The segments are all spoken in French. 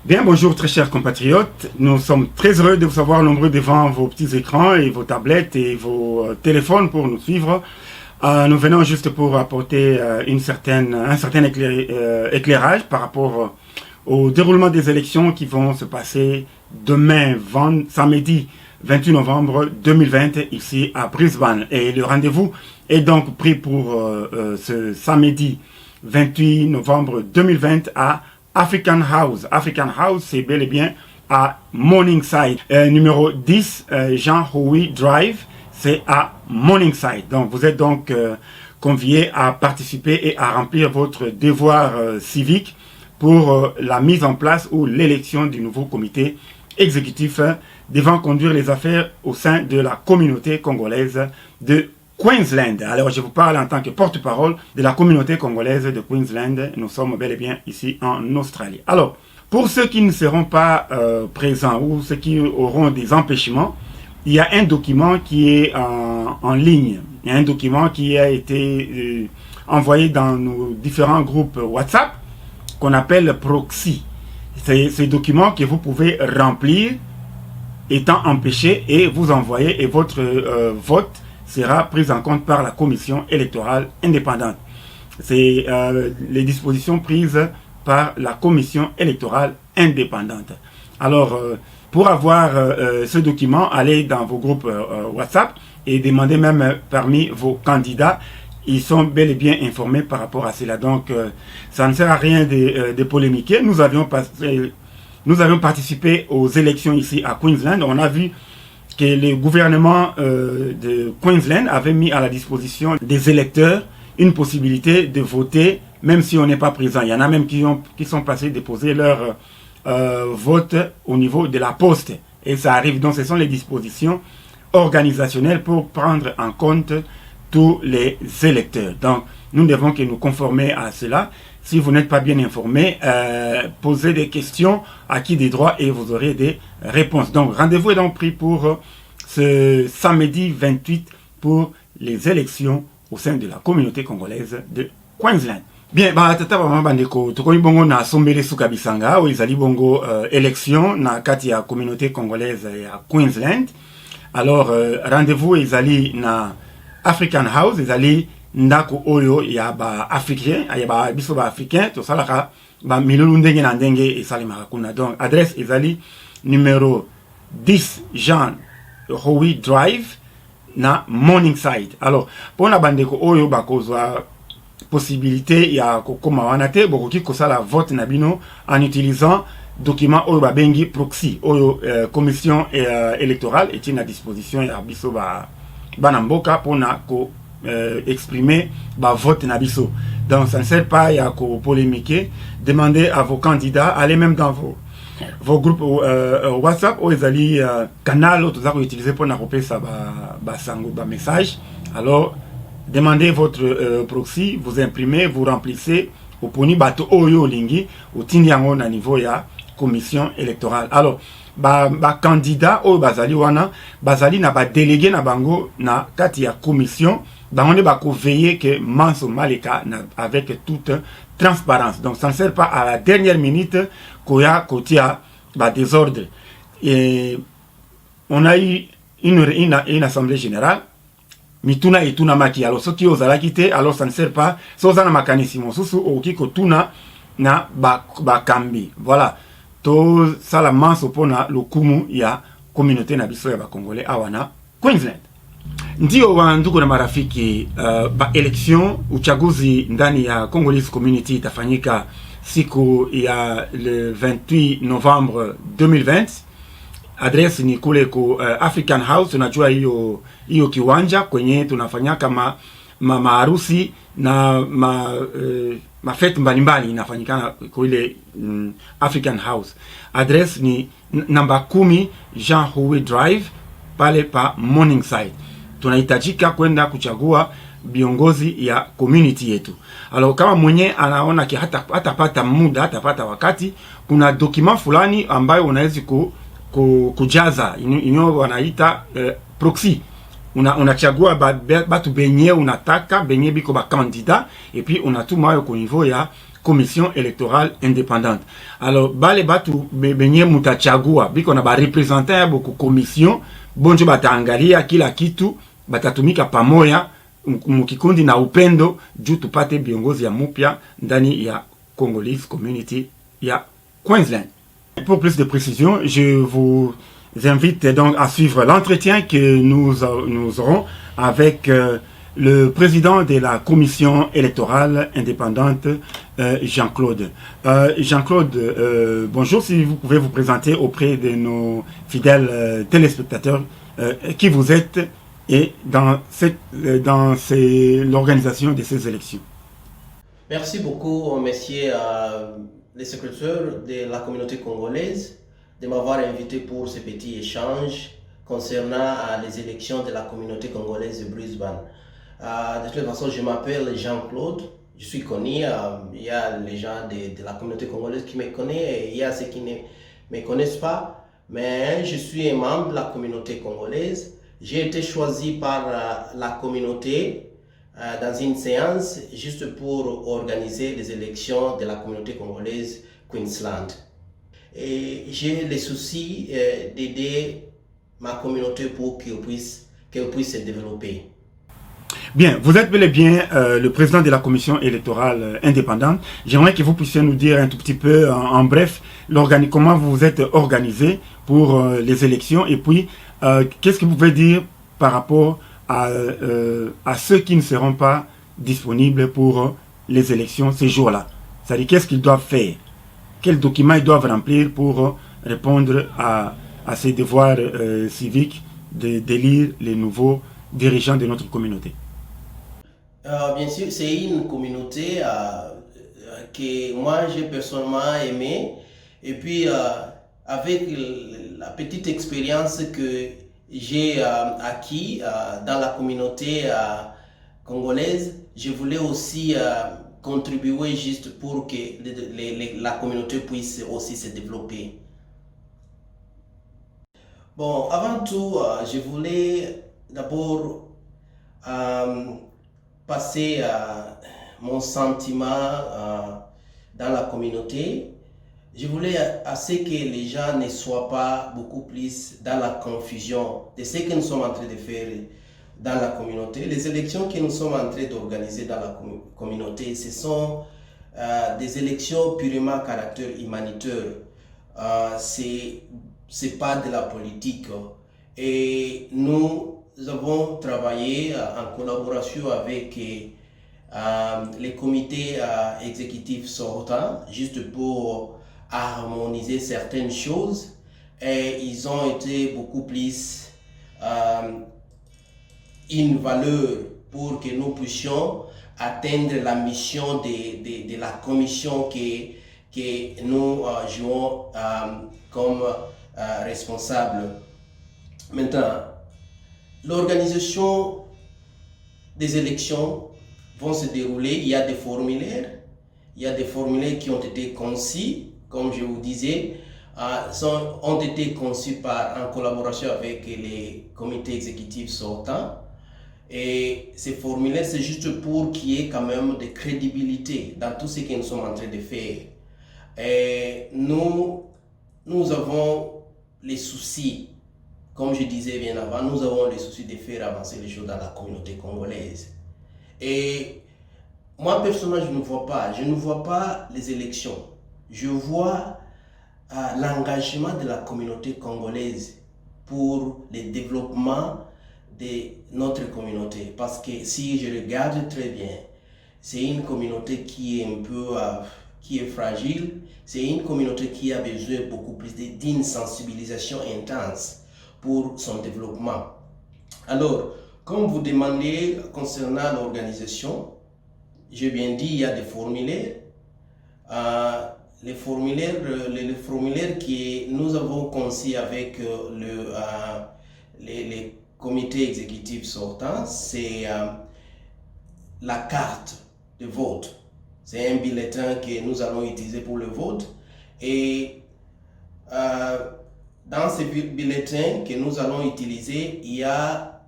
Bien, bonjour très chers compatriotes. Nous sommes très heureux de vous avoir nombreux devant vos petits écrans et vos tablettes et vos téléphones pour nous suivre. Nous venons juste pour apporter un certain éclairage par rapport au déroulement des élections qui vont se passer demain, samedi 28 novembre 2020 ici à Brisbane. Et le rendez-vous est donc pris pour ce samedi 28 novembre 2020 à African House. African House, c'est bel et bien à Morningside. Numéro 10, Jean Howie Drive, c'est à Morningside. Donc, vous êtes donc conviés à participer et à remplir votre devoir civique pour la mise en place ou l'élection du nouveau comité exécutif devant conduire les affaires au sein de la communauté congolaise de Queensland. Alors, je vous parle en tant que porte-parole de la communauté congolaise de Queensland. Nous sommes bel et bien ici en Australie. Alors, pour ceux qui ne seront pas présents ou ceux qui auront des empêchements, il y a un document qui est en ligne. Il y a un document qui a été envoyé dans nos différents groupes WhatsApp qu'on appelle proxy. C'est ce document que vous pouvez remplir étant empêché et vous envoyer et votre vote sera prise en compte par la commission électorale indépendante. C'est les dispositions prises par la commission électorale indépendante. Alors, pour avoir ce document, allez dans vos groupes WhatsApp et demandez même parmi vos candidats. Ils sont bel et bien informés par rapport à cela. Donc, ça ne sert à rien de polémiquer. Nous avions participé aux élections ici à Queensland. On a vu que le gouvernement de Queensland avait mis à la disposition des électeurs une possibilité de voter même si on n'est pas présent. Il y en a même qui sont passés déposer leur vote au niveau de la poste. Et ça arrive. Donc ce sont les dispositions organisationnelles pour prendre en compte tous les électeurs. Donc nous devons que nous conformer à cela. Si vous n'êtes pas bien informé, posez des questions, acquis des droits et vous aurez des réponses. Donc, rendez-vous est donc pris pour ce samedi 28 pour les élections au sein de la communauté congolaise de Queensland. Bien, tata mama bandeko, tokoni bongo na sombele suka bisanga, o izali bongo élection na kati ya communauté congolaise ya Queensland. Alors, rendez-vous izali na African House, izali ndako oyo ya ba africain, ya ba biso ba africain, to salaka ba milulu ndenge na ndenge esalemaka kuna. Donc adresse ezali numéro 10 Jean Howie Drive na Morningside. Alors pona bandeko oyo bakozwa possibilité ya kokoma wana te bokoki kosala vote na bino en utilisant document oyo babengi proxy oyo commission électorale est à disposition ya biso ba bana mboka pona ko exprimer vote nabiso. Donc ça ne sert pas à polémiquer. Demandez à vos candidats, allez même dans vos groupes WhatsApp ou les canal où vous utilisez pour n'apporter ça message. Alors demandez votre proxy, vous imprimez, vous remplissez au poni bato oyo lingi au tinyango na niveau ya commission électorale. Alors candidat au bazali wana bazali na délégué na bango na kati ya commission on va veiller que Manso Maleka avec toute transparence. Donc ça ne sert pas à la dernière minute qu'il y a désordre. Et on a eu une assemblée générale. Mituna et tuna maki. Alors ceux qui osent la quitter, alors ça ne sert pas. Sosa na makanisimo susu okiko tuna na kambi. Voilà. To sala manso pona lokumu ya communauté na biso ya ba Congolais awana Queensland. Ndio wa ndugu na marafiki, election uchaguzi ndani ya Congolese community itafanyika siku ya le 28 novembre 2020. Adresse ni kule ku African House. Tunajua hiyo kiwanja kwenye tunafanyaka maharusi na mafete mbalimbali inafanyikana kule African House. Adresse ni namba 10 Jean Howie Drive pale pa Morningside. Tunahitajika kwenda kuchagua viongozi ya community yetu. Alors kama mwenye anaona ki hatapata muda, hatapata wakati, kuna document fulani ambayo unaweza kujaza, wanaita proxy. unachagua batu benye unataka benye biko ba candidat et puis unatuma yo au niveau ya commission électorale indépendante. Alors bale batu benye mutachagua biko na ba representant ya boko commission bonjo bataangalia kila kitu batatumika pamoja mukikundi na upendo juu tupate viongozi ya mupya ndani ya Congolese Community ya Queensland. Pour plus de précision, je vous invite donc à suivre l'entretien que nous aurons avec le président de la commission électorale indépendante, Jean-Claude. Jean-Claude, bonjour, si vous pouvez vous présenter auprès de nos fidèles téléspectateurs qui vous êtes et dans l'organisation de ces élections. Merci beaucoup, messieurs les secrétaires de la communauté congolaise, de m'avoir invité pour ce petit échange concernant les élections de la communauté congolaise de Brisbane. De toute façon, je m'appelle Jean-Claude, je suis connu, il y a les gens de la communauté congolaise qui me connaissent et il y a ceux qui ne me connaissent pas, mais je suis un membre de la communauté congolaise. J'ai été choisi par la communauté dans une séance juste pour organiser les élections de la communauté congolaise Queensland. Et j'ai le souci d'aider ma communauté pour qu'elle puisse se développer. Bien, vous êtes bel et bien le président de la commission électorale indépendante. J'aimerais que vous puissiez nous dire un tout petit peu, en bref, comment vous vous êtes organisé pour les élections et puis qu'est-ce que vous pouvez dire par rapport à ceux qui ne seront pas disponibles pour les élections ces jours-là. C'est-à-dire qu'est-ce qu'ils doivent faire, quels documents ils doivent remplir pour répondre à ces devoirs civiques d'élire les nouveaux dirigeants de notre communauté. Bien sûr, c'est une communauté que moi j'ai personnellement aimé et puis avec la petite expérience que j'ai acquis dans la communauté congolaise, je voulais aussi contribuer juste pour que la communauté puisse aussi se développer. Bon, avant tout, je voulais d'abord passer mon sentiment dans la communauté. Je voulais assez que les gens ne soient pas beaucoup plus dans la confusion de ce que nous sommes en train de faire dans la communauté. Les élections que nous sommes en train d'organiser dans la communauté, ce sont des élections purement à caractère humanitaire. C'est pas de la politique. Et nous avons travaillé en collaboration avec les comités exécutifs sortants, juste pour harmoniser certaines choses, et ils ont été beaucoup plus une valeur pour que nous puissions atteindre la mission de la commission que nous jouons comme responsable. Maintenant, l'organisation des élections vont se dérouler, il y a des formulaires qui ont été conçus, comme je vous disais, ont été conçus en collaboration avec les comités exécutifs sortants. Et ces formulaires, c'est juste pour qu'il y ait quand même de crédibilité dans tout ce que nous sommes en train de faire. Et nous avons les soucis, comme je disais bien avant, nous avons les soucis de faire avancer les choses dans la communauté congolaise. Et moi, personnellement, je ne vois pas les élections. Je vois l'engagement de la communauté congolaise pour le développement de notre communauté. Parce que si je regarde très bien, c'est une communauté qui est un peu qui est fragile. C'est une communauté qui a besoin beaucoup plus d'une sensibilisation intense pour son développement. Alors, comme vous demandez concernant l'organisation, j'ai bien dit, il y a des formulaires. Les formulaires que nous avons conçus avec les comités exécutifs sortants, c'est la carte de vote. C'est un bulletin que nous allons utiliser pour le vote. Et dans ce bulletin que nous allons utiliser, il y a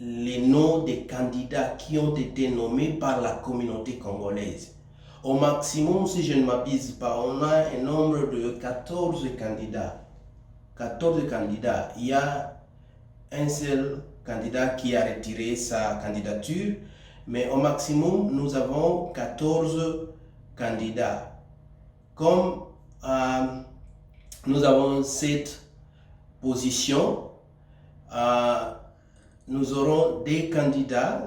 les noms des candidats qui ont été nommés par la communauté congolaise. Au maximum, si je ne m'abuse pas, on a un nombre de 14 candidats. 14 candidats. Il y a un seul candidat qui a retiré sa candidature, mais au maximum, nous avons 14 candidats. Comme nous avons cette position, nous aurons des candidats,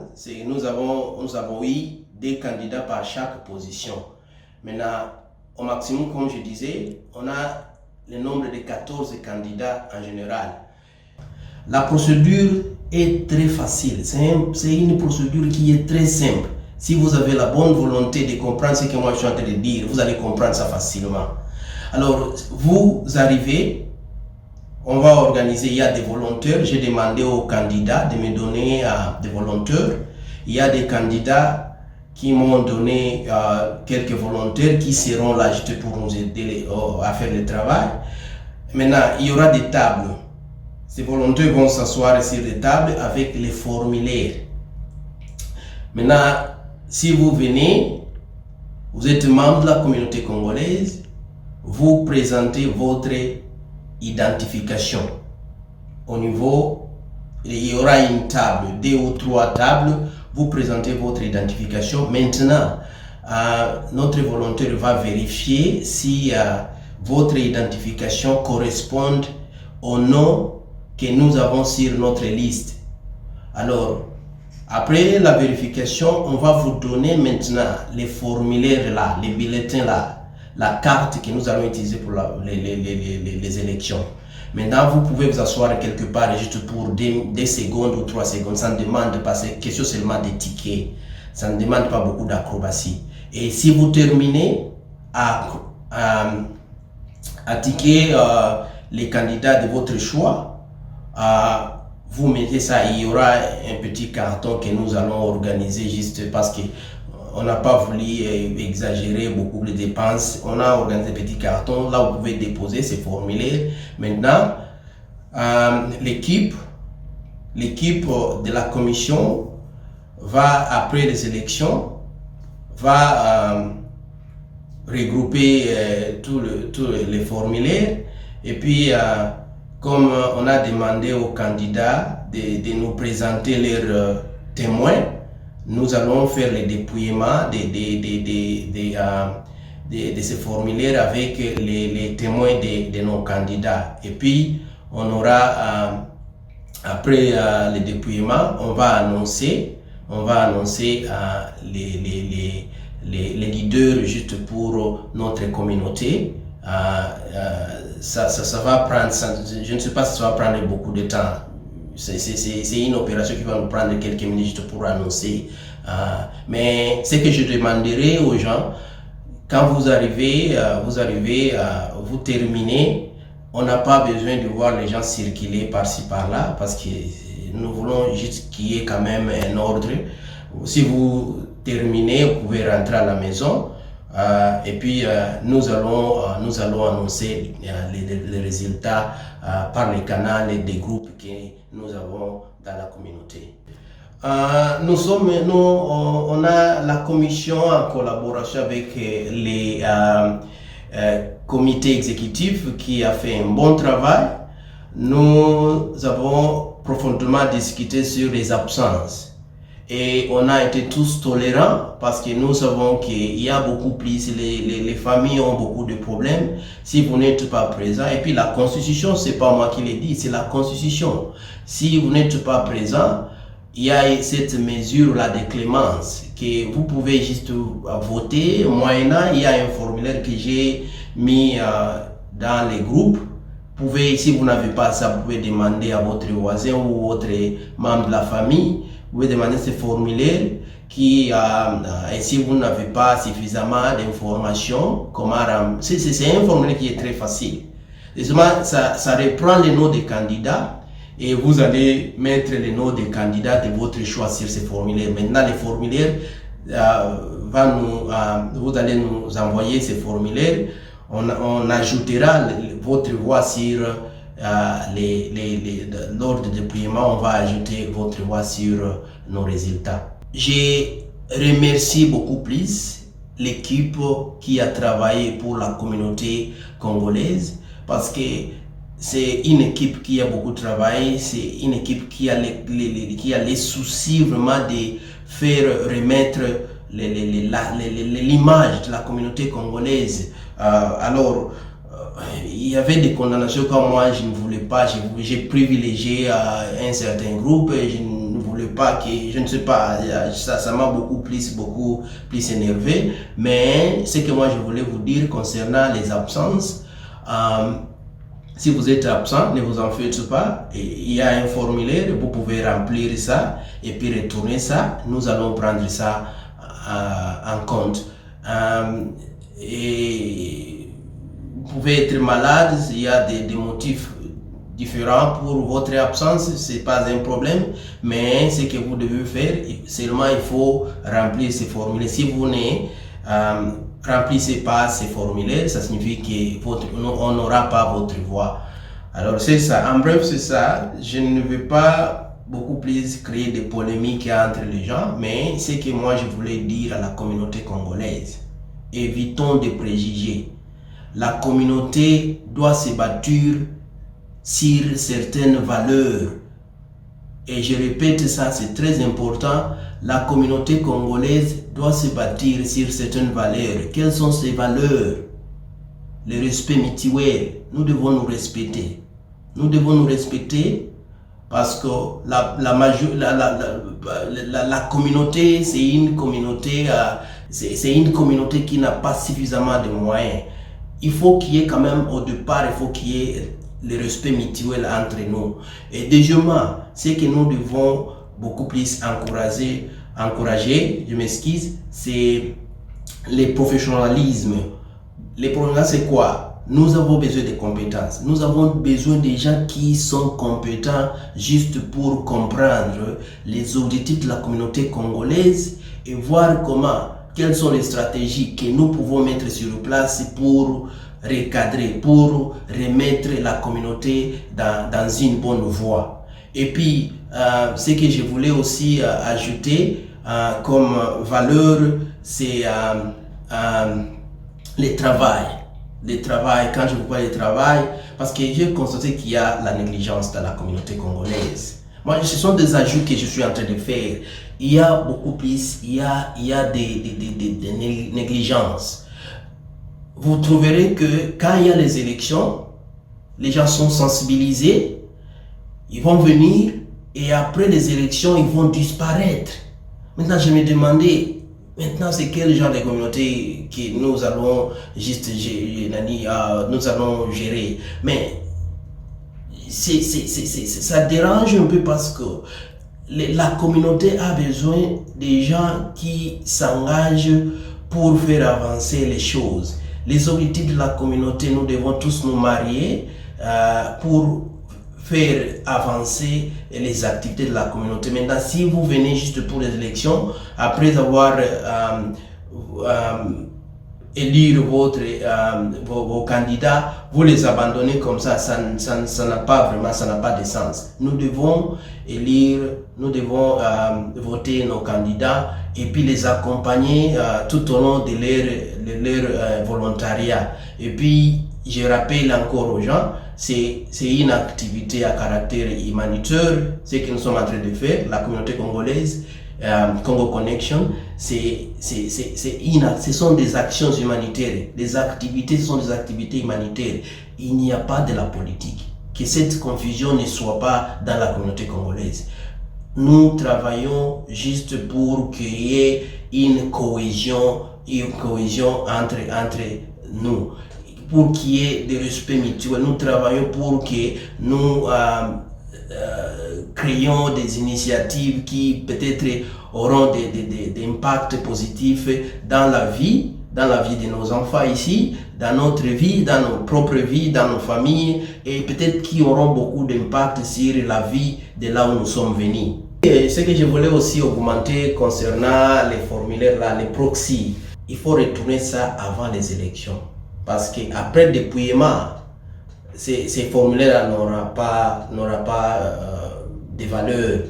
nous avons eu des candidats par chaque position. Maintenant, au maximum, comme je disais, on a le nombre de 14 candidats en général. La procédure est très facile, c'est une procédure qui est très simple. Si vous avez la bonne volonté de comprendre ce que moi je suis en train de dire, vous allez comprendre ça facilement. Alors, vous arrivez, on va organiser, il y a des volontaires, j'ai demandé aux candidats de me donner des volontaires. Il y a des candidats qui m'ont donné quelques volontaires qui seront là juste pour nous aider à faire le travail. Maintenant, il y aura des tables. Ces volontaires vont s'asseoir sur des tables avec les formulaires. Maintenant, si vous venez, vous êtes membre de la communauté congolaise, vous présentez votre identification. Au niveau, il y aura une table, 2 ou 3 tables, vous présentez votre identification. Maintenant, notre volontaire va vérifier si votre identification correspond au nom que nous avons sur notre liste. Alors, après la vérification, on va vous donner maintenant les formulaires là, les bulletins là, la carte que nous allons utiliser pour les élections. Maintenant, vous pouvez vous asseoir quelque part juste pour des secondes ou 3 secondes. Ça ne demande pas, c'est question seulement des tickets. Ça ne demande pas beaucoup d'acrobatie. Et si vous terminez à ticker les candidats de votre choix, vous mettez ça, il y aura un petit carton que nous allons organiser juste parce que on n'a pas voulu exagérer beaucoup de dépenses. On a organisé un petit carton, là vous pouvez déposer ces formulaires. Maintenant, l'équipe de la commission va, après les élections, va regrouper tous les formulaires et puis comme on a demandé aux candidats de nous présenter leurs témoins, nous allons faire le dépouillement de ces formulaires avec les témoins de nos candidats. Et puis, on aura, après le dépouillement, on va annoncer les leaders juste pour notre communauté. Ça va prendre, je ne sais pas si ça va prendre beaucoup de temps. C'est une opération qui va nous prendre quelques minutes pour annoncer. Mais ce que je demanderai aux gens, quand vous arrivez, vous terminez, on n'a pas besoin de voir les gens circuler par-ci par-là parce que nous voulons juste qu'il y ait quand même un ordre. Si vous terminez, vous pouvez rentrer à la maison. Et puis nous allons annoncer les résultats par les canaux des groupes que nous avons dans la communauté. On a la commission en collaboration avec les comités exécutifs qui a fait un bon travail. Nous avons profondément discuté sur les absences. Et on a été tous tolérants parce que nous savons qu'il y a beaucoup plus, les familles ont beaucoup de problèmes si vous n'êtes pas présent. Et puis la constitution, c'est pas moi qui l'ai dit, c'est la constitution. Si vous n'êtes pas présent, il y a cette mesure-là de clémence que vous pouvez juste voter. Moyennant, il y a un formulaire que j'ai mis dans les groupes. Vous pouvez, si vous n'avez pas ça, vous pouvez demander à votre voisin ou votre membre de la famille. Vous pouvez demander ce formulaire qui, et si vous n'avez pas suffisamment d'informations, c'est un formulaire qui est très facile. Ça reprend les noms des candidats et vous allez mettre les noms des candidats de votre choix sur ces formulaires. Maintenant, les formulaires, vous allez nous envoyer ces formulaires. On ajoutera votre voix sur lors du dépouillement, on va ajouter votre voix sur nos résultats. J'ai remercié beaucoup plus l'équipe qui a travaillé pour la communauté congolaise parce que c'est une équipe qui a beaucoup travaillé, c'est une équipe qui a les soucis vraiment de faire remettre l'image de la communauté congolaise. Il y avait des condamnations comme moi, je ne voulais pas, j'ai privilégié un certain groupe, je ne voulais pas que, je ne sais pas, ça m'a beaucoup plus énervé. Mais ce que moi je voulais vous dire concernant les absences, si vous êtes absent, ne vous en faites pas. Il y a un formulaire, vous pouvez remplir ça et puis retourner ça. Nous allons prendre ça en compte. Et vous pouvez être malade, il y a des motifs différents pour votre absence, c'est pas un problème, mais ce que vous devez faire, seulement il faut remplir ces formulaires. Si vous ne remplissez pas ces formulaires, ça signifie qu'on n'aura pas votre voix. Alors c'est ça, en bref c'est ça, je ne veux pas beaucoup plus créer des polémiques entre les gens, mais ce que moi je voulais dire à la communauté congolaise, évitons de préjugés. La communauté doit se bâtir sur certaines valeurs. Et je répète ça, c'est très important. La communauté congolaise doit se bâtir sur certaines valeurs. Quelles sont ces valeurs? Le respect mutuel. Nous devons nous respecter. Nous devons nous respecter parce que la communauté, c'est une communauté qui n'a pas suffisamment de moyens. Il faut qu'il y ait quand même au départ, il faut qu'il y ait le respect mutuel entre nous. Et deuxièmement, ce que nous devons beaucoup plus encourager, je m'excuse, c'est le professionnalisme. Le professionnalisme, c'est quoi? Nous avons besoin de compétences. Nous avons besoin de gens qui sont compétents juste pour comprendre les objectifs de la communauté congolaise et voir quelles sont les stratégies que nous pouvons mettre sur place pour recadrer, pour remettre la communauté dans une bonne voie. Et puis, ce que je voulais aussi ajouter comme valeur, c'est le travail. Le travail, quand je vous parle de travail, parce que j'ai constaté qu'il y a la négligence dans la communauté congolaise. Moi, ce sont des ajouts que je suis en train de faire. Il y a beaucoup plus, il y a des négligences. Vous trouverez que quand il y a les élections, les gens sont sensibilisés, ils vont venir et après les élections, ils vont disparaître. Maintenant, je me demandais, maintenant, c'est quel genre de communauté que nous allons gérer. Mais ça dérange un peu parce que la communauté a besoin des gens qui s'engagent pour faire avancer les choses. Les objectifs de la communauté, nous devons tous nous marier pour faire avancer les activités de la communauté. Maintenant, si vous venez juste pour les élections, après avoir élire vos candidats, vous les abandonnez comme ça n'a pas de sens. Nous devons élire, nous devons voter nos candidats et puis les accompagner tout au long de leur volontariat. Et puis, je rappelle encore aux gens, c'est une activité à caractère humanitaire, ce que nous sommes en train de faire, la communauté congolaise, Congo Connection, ce sont des actions humanitaires, des activités, ce sont des activités humanitaires. Il n'y a pas de la politique. Que cette confusion ne soit pas dans la communauté congolaise. Nous travaillons juste pour qu'il y ait une cohésion entre nous, pour qu'il y ait des respects mutuels. Nous travaillons pour que nous créons des initiatives qui peut-être auront des impacts positifs dans la vie de nos enfants ici, dans notre vie, dans nos propres vies, dans nos familles, et peut-être qui auront beaucoup d'impact sur la vie de là où nous sommes venus. Et ce que je voulais aussi augmenter concernant les formulaires là, les proxys, il faut retourner ça avant les élections. Parce qu'après le dépouillement, ces formulaires n'aura pas de valeur.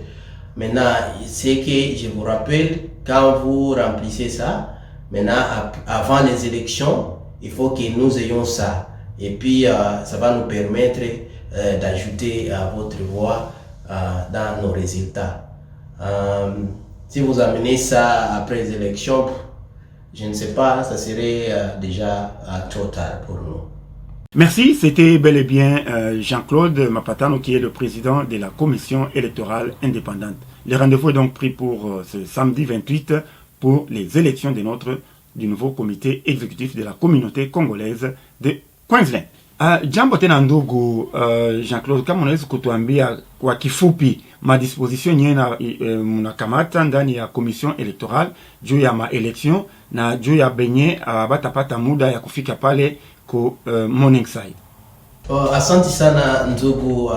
Maintenant, c'est que je vous rappelle, quand vous remplissez ça, maintenant, avant les élections, il faut que nous ayons ça. Et puis, ça va nous permettre d'ajouter votre voix dans nos résultats. Si vous amenez ça après les élections, je ne sais pas, ça serait déjà trop tard pour nous. Merci, c'était bel et bien Jean-Claude Mapatano qui est le président de la commission électorale indépendante. Le rendez-vous est donc pris pour ce samedi 28 pour les élections du nouveau comité exécutif de la communauté congolaise de Queensland. Jambo tena ndugu Jean-Claude, kama unaweza kutuambia kwa kifupi madisposition nyena mnakamata ndani ya commission électorale juu ya maelection na juu ya benye batapata muda ya kufika pale ku Morningside. Asante sana ndugu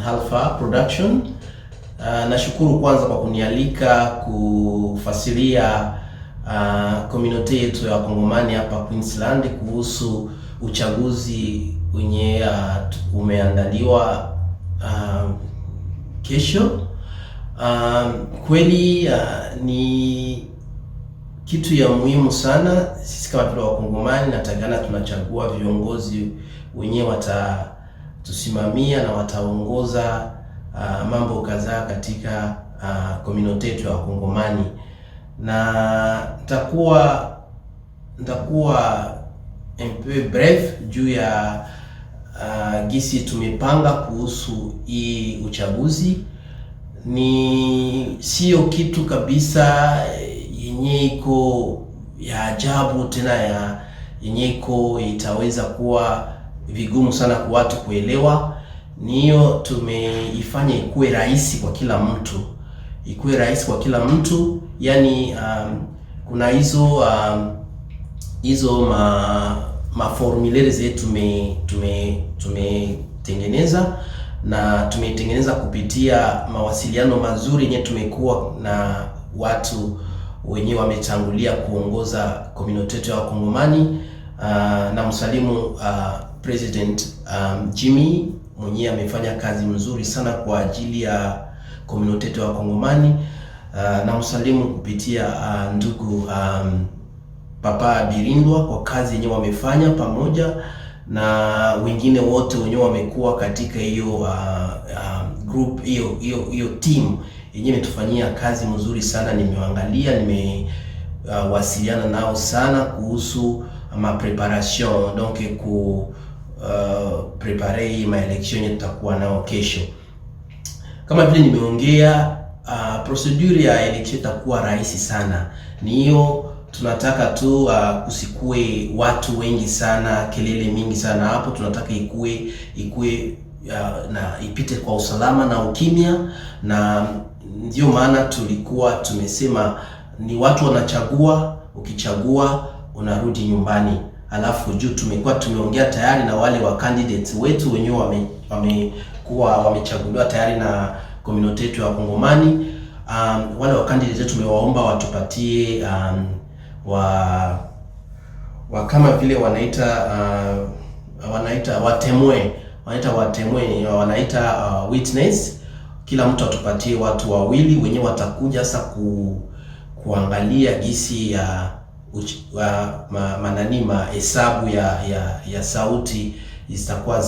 Alpha Production. Nashukuru kwanza kwa kunialika kufasiria community yetu ya Kongomani hapa Queensland kuhusu uchaguzi wenye umeandaliwa kesho. Kweli ni kitu ya muhimu sana. Sisi kama vile Wakongomani natagana tunachagua viongozi wenye watatusimamia na wataongoza mambo kadhaa katika community yetu ya Wakongomani, na nitakuwa un peu bref juu ya gisi tumepanga kuhusu hii uchaguzi. Ni sio kitu kabisa yenye iko ya ajabu tena yenye iko itaweza kuwa vigumu sana kwa watu kuelewa. Niyo tumeifanya ikuwe rahisi kwa kila mtu, yani kuna hizo formulaire zetu tumetengeneza, na tumetengeneza kupitia mawasiliano mazuri yenye tumekuwa na watu wenyewe wametangulia kuongoza community yetu ya Kongomani, na msalimu President Jimmy mwenyewe amefanya kazi mzuri sana kwa ajili ya community yetu ya Kongomani, na msalimu kupitia ndugu Papa Birindwa kwa kazi yenyewe wamefanya pamoja na wengine wote wenyewe wamekuwa katika hiyo group hiyo team yenyewe imetufanyia kazi mzuri sana. Nimeangalia, nimewasiliana nao sana kuhusu ma preparation, donc prepare hii ma election tutakuwa nao kesho. Kama vile nimeongea, procedure ya election itakuwa rahisi sana. Ni hiyo tunataka tu kusikue watu wengi sana, kelele mingi sana hapo. Tunataka ikue na ipite kwa usalama na ukimya, na ndio maana tulikuwa tumesema ni watu wanachagua, ukichagua unarudi nyumbani. Alafu juu tumeongea tayari na wale wa candidates wetu wenyewe wamekuwa wamechaguliwa tayari na community yetu ya Kongomani. Wale wa candidates tumewaomba watupatie kama vile wanaita witness. Kila mtu atupatie watu wawili wenyewe watakuja sasa kuangalia gisi ya hesabu ya sauti zitakuwa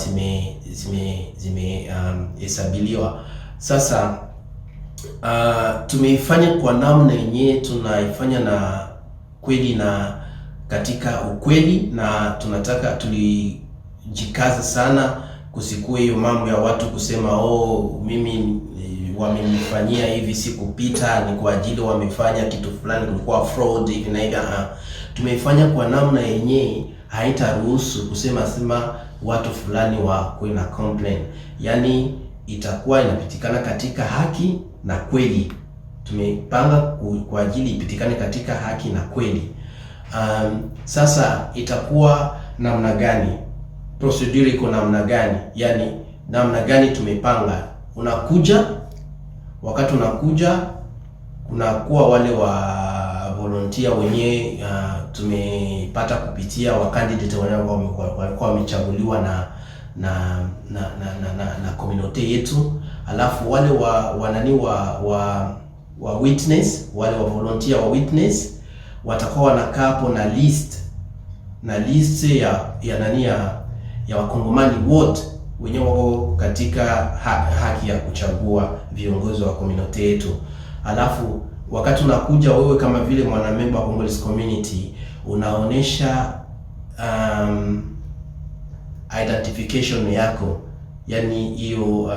hesabiliwa. Sasa tumeifanya kwa namna yenyewe tunaifanya na kweli na katika ukweli, na tunataka tulijikaza sana kusikue hiyo mambo ya watu kusema mimi wamenifanyia hivi sikupita, ni kwa ajili wamefanya kitu fulani, kulikuwa fraud hivi na hivi. Tumeifanya kwa namna yenyewe haitaruhusu kusema watu fulani wakuwe na complain, yani itakuwa inapitikana katika haki na kweli. Tumepanga kwa ajili ipitikane katika haki na kweli. Sasa itakuwa namna gani? Procedure iko namna gani? Yani namna gani tumepanga? Wakati unakuja kunakuwa wale wa volunteer wenyewe tumepata kupitia wa candidate walikuwa wamechaguliwa na community yetu. Alafu wale wa witness, wale wa volunteer wa witness watakuwa wanakaa hapo na list ya wakongomani wote wenyewe wako katika haki ya kuchagua viongozi wa community yetu. Alafu wakati unakuja wewe kama vile mwanamemba wa Congolese community, unaonesha identification yako, yani hiyo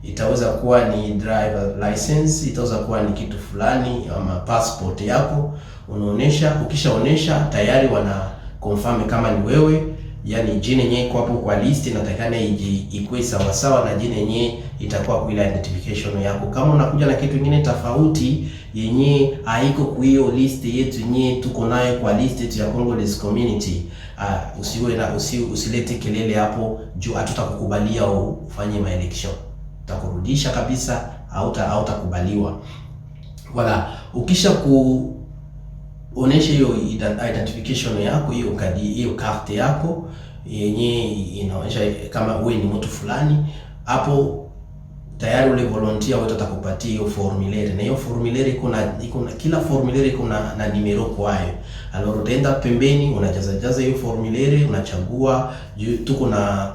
itaweza kuwa ni driver license, itaweza kuwa ni kitu fulani ama passport yako unaonesha. Ukishaonesha tayari wana confirm kama ni wewe, yani jina yenyewe iko hapo kwa list, inatakana ikuwe sawa sawa na jina yenyewe itakuwa kwa ile identification yako. Kama unakuja na kitu kingine tofauti yenyewe haiko kwa hiyo list yetu yenyewe tuko nayo kwa list yetu ya Congolese community, usilete kelele hapo juu hatutakukubalia ufanye election, tutakurudisha kabisa, hautakubaliwa. Wala ukisha kuonesha hiyo identification yako, hiyo kadi, hiyo carte yako yenye inaonyesha kama wewe ni mtu fulani, hapo tayari ule volunteer wetu atakupatia hiyo formulaire, na hiyo formulaire kila formulaire iko na numero kwayo. Alors utaenda pembeni, unajaza hiyo formulaire, unachagua. Tuko na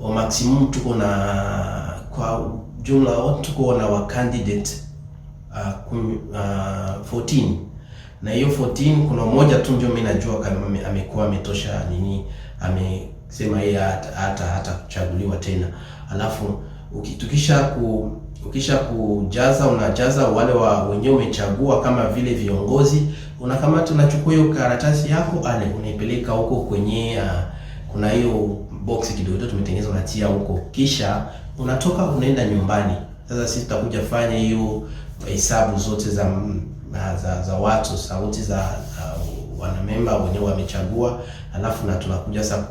au maximum, tuko na kwa jumla wote tuko na wa candidate 14, na hiyo 14 kuna mmoja tu ndio mimi najua kama amekuwa ametosha amesema yeye hata kuchaguliwa tena. Alafu ukisha kujaza, unajaza wale wenyewe umechagua kama vile viongozi, unakamata unachukua hiyo karatasi yako unaipeleka huko kwenye kuna hiyo box kidogo tumetengeneza, unatia huko, kisha unatoka unaenda nyumbani. Sasa sisi tutakuja fanya hiyo hesabu zote za watu, sauti za wanamemba wenyewe wamechagua, alafu na tunakuja sasa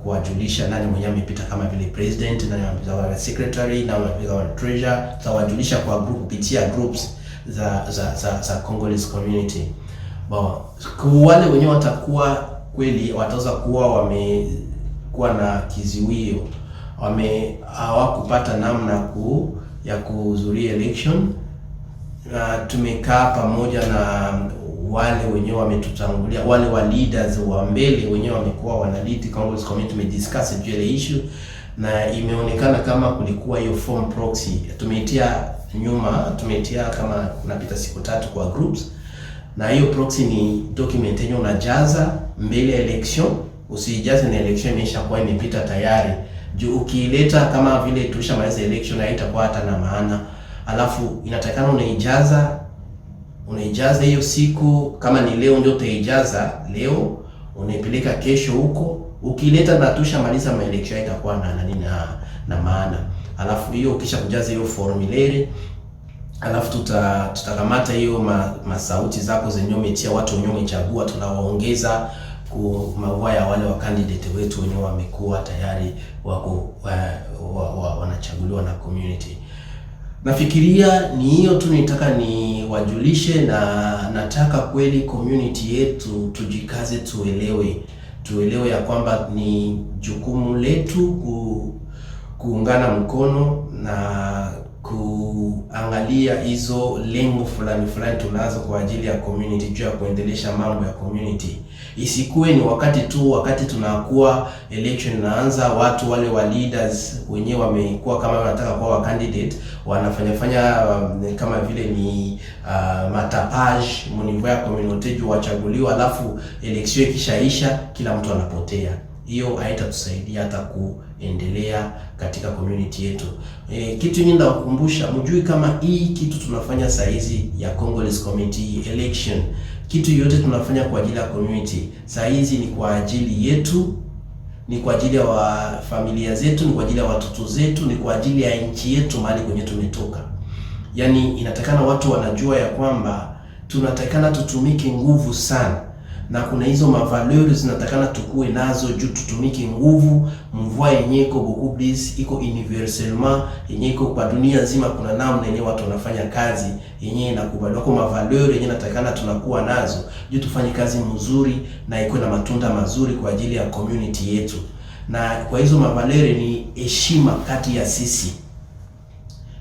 kuwajulisha nani mwenyewe amepita kama vile president, nani amepita wa secretary, na amepita wa treasurer. Tutawajulisha kwa group kupitia groups za Congolese community. Kwa wale wenyewe watakuwa kweli wataweza kuwa wamekuwa na kiziwio, hawakupata namna ya kuhudhuria election, tumekaa pamoja na wale wenyewe wametutangulia, wale wa leaders wa mbele wenyewe wamekuwa wana lead Congolese community, tumediscuss juu ile issue, na imeonekana kama kulikuwa hiyo form proxy tumeitia kama kunapita siku 3 kwa groups, na hiyo proxy ni document yenyewe unajaza mbele ya election. Usijaze na election imeshakuwa imepita tayari, juu ukiileta kama vile tulishamaliza election haitakuwa hata na maana. Alafu inatakana unaijaza hiyo siku, kama ni leo ndio utaijaza leo, unaipeleka kesho huko. Ukileta na tushamaliza election itakuwa na maana. Alafu hiyo ukisha kujaza hiyo formulaire, alafu tutakamata hiyo masauti zako zenyewe umetia watu wenyewe umechagua, tunawaongeza ku maua ya wale wa candidate wetu wenyewe wamekuwa tayari wako wanachaguliwa na community. Nafikiria ni hiyo tu nitaka ni wajulishe, na nataka kweli community yetu tujikaze, tuelewe ya kwamba ni jukumu letu kuungana mkono na kuangalia hizo lengo fulani tunazo kwa ajili ya community, juu ya kuendelesha mambo ya community. Isikuwe ni wakati tunakuwa election inaanza, watu wale wa leaders wenyewe wamekuwa kama wanataka kuwa wa candidate, wanafanya kama vile ni matapage mnivo ya community juu wachaguliwa, alafu election ikishaisha kila mtu anapotea. Hiyo haitatusaidia hata kuendelea katika community yetu. Kitu kingine nawakumbusha, mjui kama hii kitu tunafanya saa hizi ya Congolese community election, kitu yote tunafanya kwa ajili ya community. Saa hizi ni kwa ajili yetu, ni kwa ajili ya familia zetu, ni kwa ajili ya watoto zetu, ni kwa ajili ya nchi yetu mahali kwenye tumetoka. Yani inatakana watu wanajua ya kwamba tunatakana tutumike nguvu sana, na kuna hizo mavaleurs zinatakana tukue nazo juu tutumike nguvu. Mvua yenyewe iko beaucoup plus, iko universellement, yenyewe iko kwa dunia nzima. Kuna namna yenyewe watu wanafanya kazi yenyewe inakubaliwa kwa mavaleurs yenyewe natakana tunakuwa nazo juu tufanye kazi mzuri na iko na matunda mazuri kwa ajili ya community yetu. na kwa hizo mavalere ni heshima kati ya sisi.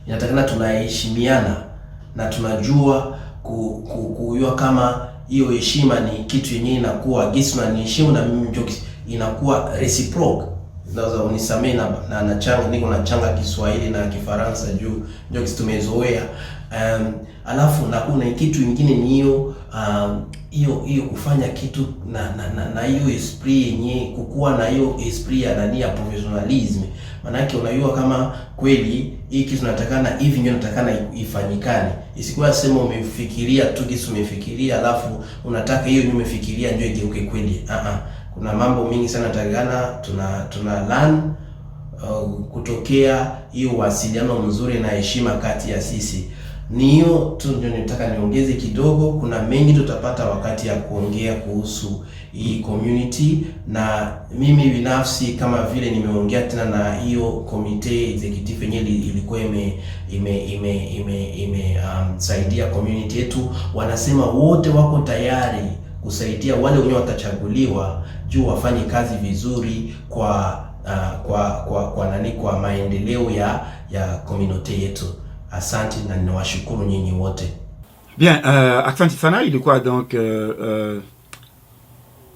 Inatakana tunaheshimiana na tunajua kujua kama hiyo heshima ni kitu yenyewe inakuwa gisi na heshima na mimi inakuwa reciprocal. Sasa unisamee na changa niko na changa Kiswahili na Kifaransa juu ndio tumezoea. Alafu na kuna kitu kingine ni hiyo kufanya kitu na hiyo esprit yenyewe, kukua na hiyo esprit ya nani ya professionalism. Manake unajua kama kweli hii kitu tunatakana hivi ndio tunatakana ifanyikane. Isikuwa sema umefikiria tu kitu umefikiria alafu unataka hiyo ndio umefikiria ndio igeuke kweli. Kuna mambo mingi sana takana tuna learn kutokea hiyo wasiliano mzuri na heshima kati ya sisi. Ni hiyo tu ndio nataka niongeze kidogo. Kuna mengi tutapata wakati ya kuongea kuhusu hii community, na mimi binafsi kama vile nimeongea tena na hiyo committee executive yenyewe ilikuwa saidia community yetu. Wanasema wote wako tayari kusaidia wale wenye watachaguliwa juu wafanye kazi vizuri kwa maendeleo ya community yetu. Asante na ninawashukuru nyinyi wote. Bien, asante sana. Ilikuwa donc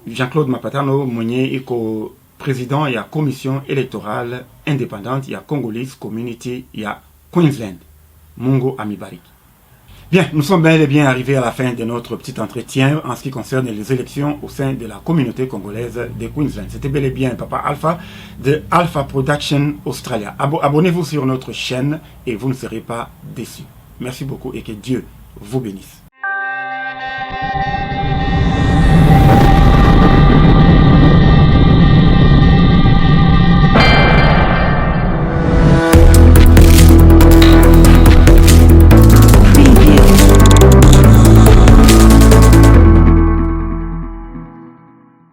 Jean-Claude Mapatano mwenye iko président ya commission électorale indépendante ya Congolese community ya Queensland. Mungu amibariki. Bien, nous sommes bel et bien arrivés à la fin de notre petit entretien en ce qui concerne les élections au sein de la communauté congolaise de Queensland. C'était bel et bien Papa Alpha de Alpha Production Australia. Abonnez-vous sur notre chaîne et vous ne serez pas déçus. Merci beaucoup et que Dieu vous bénisse.